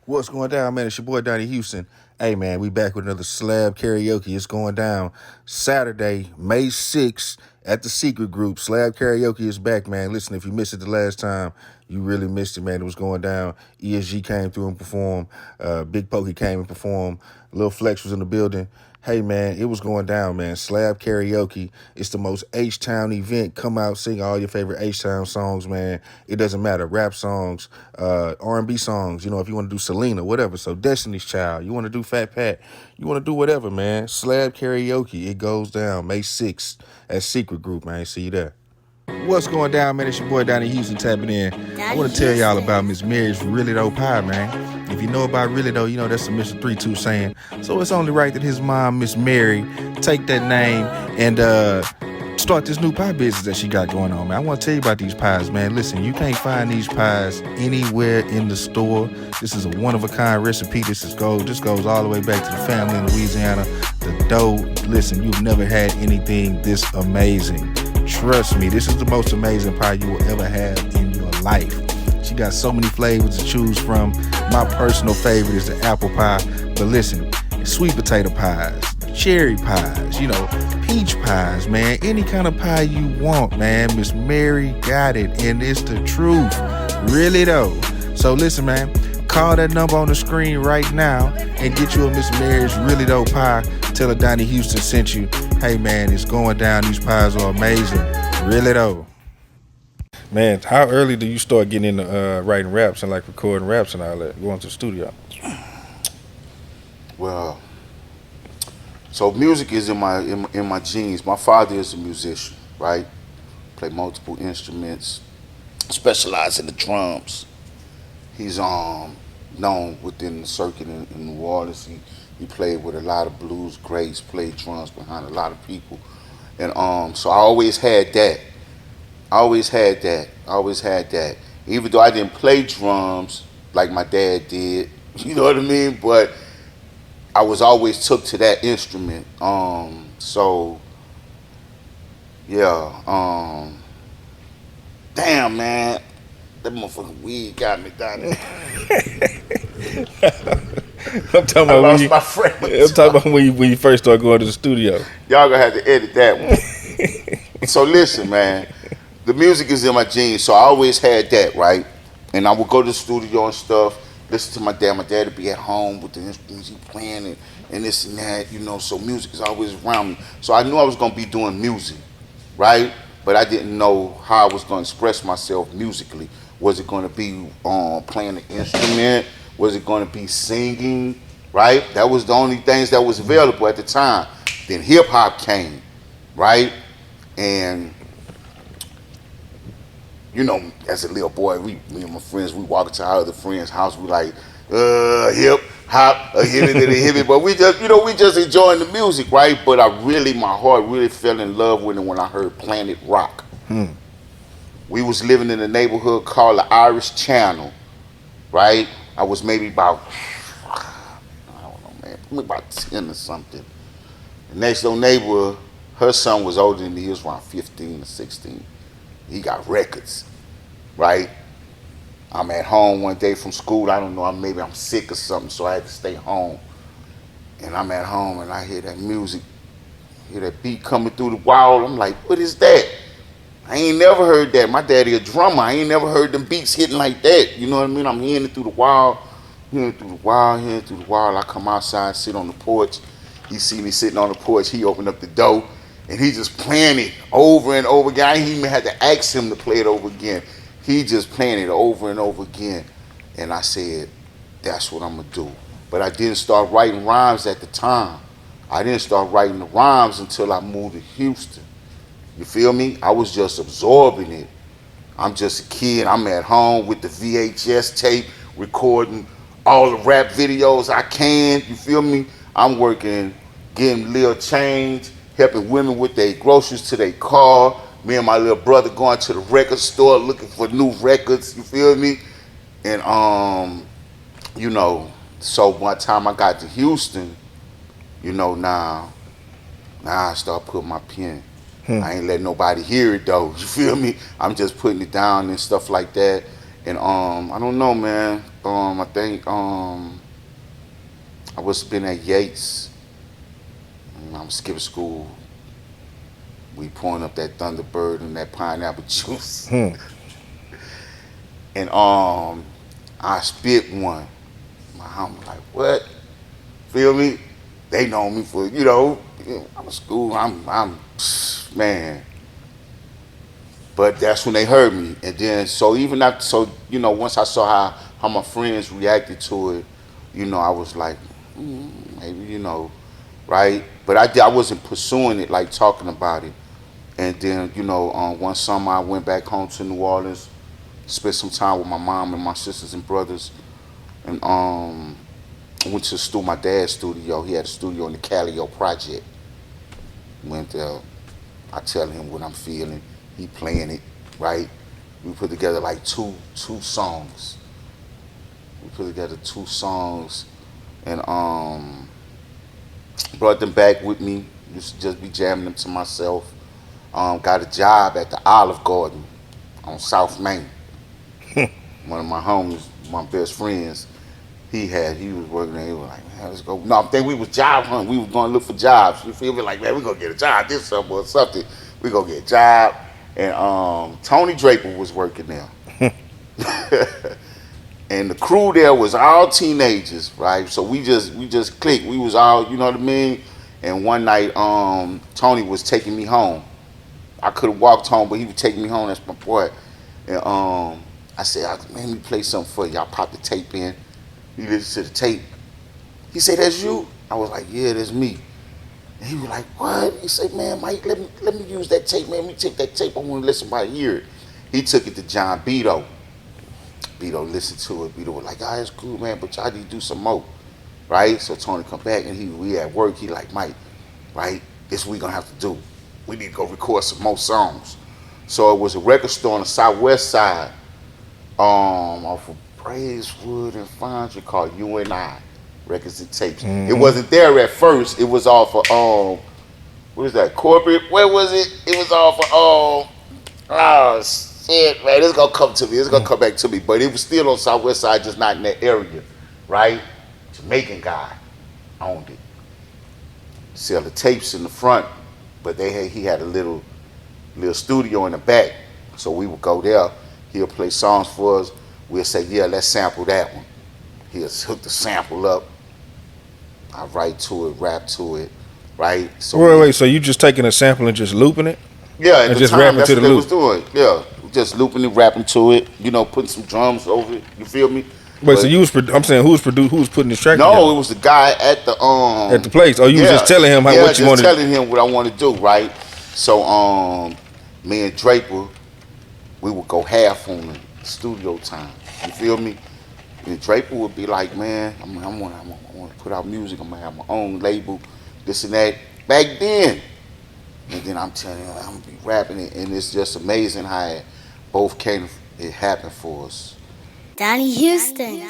What's going down, man? It's your boy Donnie Houston. Hey, man, we back with another Slab Karaoke. It's going down Saturday, May 6th at the Secret Group. Slab Karaoke is back, man. Listen, if you missed it the last time, you really missed it, man. It was going down. ESG came through and performed. Big Pokey came and performed. Lil Flex was in the building. Hey, man, it was going down, man. Slab Karaoke. It's the most H-Town event. Come out, sing all your favorite H-Town songs, man. It doesn't matter. Rap songs, R&B songs, you know, if you want to do Selena, whatever. So Destiny's Child, you want to do Fat Pat, you want to do whatever, man. Slab Karaoke. It goes down May 6th at Secret Group, man. See you there. What's going down, man? It's your boy Donnie Houston tapping in. I want to tell y'all about Miss Mary's Really Though Pie, man. If you know about Really Though, you know that's a Mr. 32 saying. So it's only right that his mom, Miss Mary, take that name and start this new pie business that she got going on, man. I want to tell you about these pies, man. Listen, you can't find these pies anywhere in the store. This is a one-of-a-kind recipe. This goes all the way back to the family in Louisiana. The dough, listen, you've never had anything this amazing. Trust me, this is the most amazing pie you will ever have in your life. She got so many flavors to choose from. My personal favorite is the apple pie. But listen, sweet potato pies, cherry pies, you know, peach pies, man. Any kind of pie you want, man. Miss Mary got it, and it's the truth. Really though. So listen, man, call that number on the screen right now and get you a Miss Mary's Really Though pie. Tell her Donnie Houston sent you. Hey, man, it's going down. These pies are amazing. Really though. Man, how early do you start getting into writing raps and like recording raps and all that, going to the studio? Well, so music is in my genes. My father is a musician, right? Play multiple instruments, specialize in the drums. He's known within the circuit in New Orleans. He played with a lot of blues greats, played drums behind a lot of people, and so I always had that. Even though I didn't play drums like my dad did, you know what I mean. But I was always took to that instrument. So yeah. Damn, man, that motherfucking weed got me down there. I'm talking I about lost my friend. I'm talking about when you first started going to the studio. Y'all gonna have to edit that one. So listen, man, the music is in my genes, so I always had that, right? And I would go to the studio and stuff, listen to my dad. My dad would be at home with the instruments he playing and this and that, you know. So music is always around me. So I knew I was gonna be doing music, right? But I didn't know how I was gonna express myself musically. Was it gonna be playing the instrument? Was it gonna be singing? Right? That was the only things that was available at the time. Then hip hop came, right? And you know, as a little boy, me and my friends, we walk into our other friends' house, we like, hip hop, hip it, but we just enjoying the music, right? But my heart really fell in love with it when I heard Planet Rock. We was living in a neighborhood called the Irish Channel, right? I was maybe about, I don't know, man, maybe about 10 or something. The next door neighbor, her son was older than me. He was around 15 or 16. He got records, right? I'm at home one day from school. I don't know, maybe I'm sick or something, so I had to stay home. And I'm at home and I hear that music, hear that beat coming through the wall. I'm like, what is that? I ain't never heard that. My daddy a drummer. I ain't never heard them beats hitting like that. You know what I mean? I'm hearing it through the wall, hearing it through the wall. I come outside, sit on the porch. He see me sitting on the porch. He opened up the door, and he just playing it over and over again. I ain't even had to ask him to play it over again. He just playing it over and over again. And I said, that's what I'm gonna do. But I didn't start writing rhymes at the time. I didn't start writing the rhymes until I moved to Houston. You feel me? I was just absorbing it. I'm just a kid. I'm at home with the VHS tape, recording all the rap videos I can. You feel me? I'm working, getting little change, helping women with their groceries to their car. Me and my little brother going to the record store looking for new records. You feel me? And you know, so one time I got to Houston, you know, now I start putting my pen. I ain't letting nobody hear it though. You feel me? I'm just putting it down and stuff like that. And I don't know, man. I think I was been at Yates. And I'm skipping school. We pouring up that Thunderbird and that pineapple juice. And I spit one. My homie like, what? Feel me? They know me for, I'm in school. I'm man. But that's when they heard me. And then, so even after, once I saw how my friends reacted to it, I was like, maybe, right? But I wasn't pursuing it, like talking about it. And then, one summer I went back home to New Orleans, spent some time with my mom and my sisters and brothers, and went to my dad's studio. He had a studio in the Calio Project. Went there. I tell him what I'm feeling. He playing it, right? We put together like two songs. We put together 2 songs, and brought them back with me. Used to just be jamming them to myself. Got a job at the Olive Garden on South Main. One of my homies, my best friends, he was working there. He was like, man, let's go. No, I think we was job hunting. We was going to look for jobs. You feel me? Like, man, we gonna get a job. This summer or something. We gonna get a job. And Tony Draper was working there. And the crew there was all teenagers, right? So we just clicked. We was all, you know what I mean? And one night, Tony was taking me home. I could have walked home, but he was taking me home. That's my boy. And I said, man, let me play something for you. I popped the tape in. He listened to the tape. He said, that's you? I was like, yeah, that's me. And he was like, what? He said, man, Mike, let me use that tape, man. Let me take that tape. I want to listen by ear. He took it to John Beto. Beto listened to it. Beto was like, ah, it's cool, man, but y'all need to do some more, right? So Tony come back, and we at work. He like, Mike, right, this we gonna have to do. We need to go record some more songs. So it was a record store on the southwest side, off of Praisewood and Fondry, called You and I Records and Tapes. It wasn't there at first. It was off of what is that? Corporate? Where was it? It was off of oh shit, man, it's gonna come to me. It's gonna come back to me. But it was still on southwest side, just not in that area, right? Jamaican guy owned it. Sell the tapes in the front, but he had a little studio in the back. So we would go there. He'll play songs for us. We'll say, yeah, let's sample that one. He'll hook the sample up. I write to it, rap to it, right? So wait. So you just taking a sample and just looping it? Yeah, at and the just time, rapping that's to the what they loop. was doing. Yeah, just looping it, rapping to it. Putting some drums over it. You feel me? Wait, so I'm saying who was putting this track No, together? it was the guy at the place. Oh, you was just telling him what you wanted. just telling him what I want to do, right? So me and Draper, we would go half on the studio time. You feel me? And Draper would be like, man, I want to put out music. I'm gonna have my own label, this and that. Back then. And then I'm telling you, I'm gonna be rapping it, and it's just amazing how it happened for us. Donnie Houston.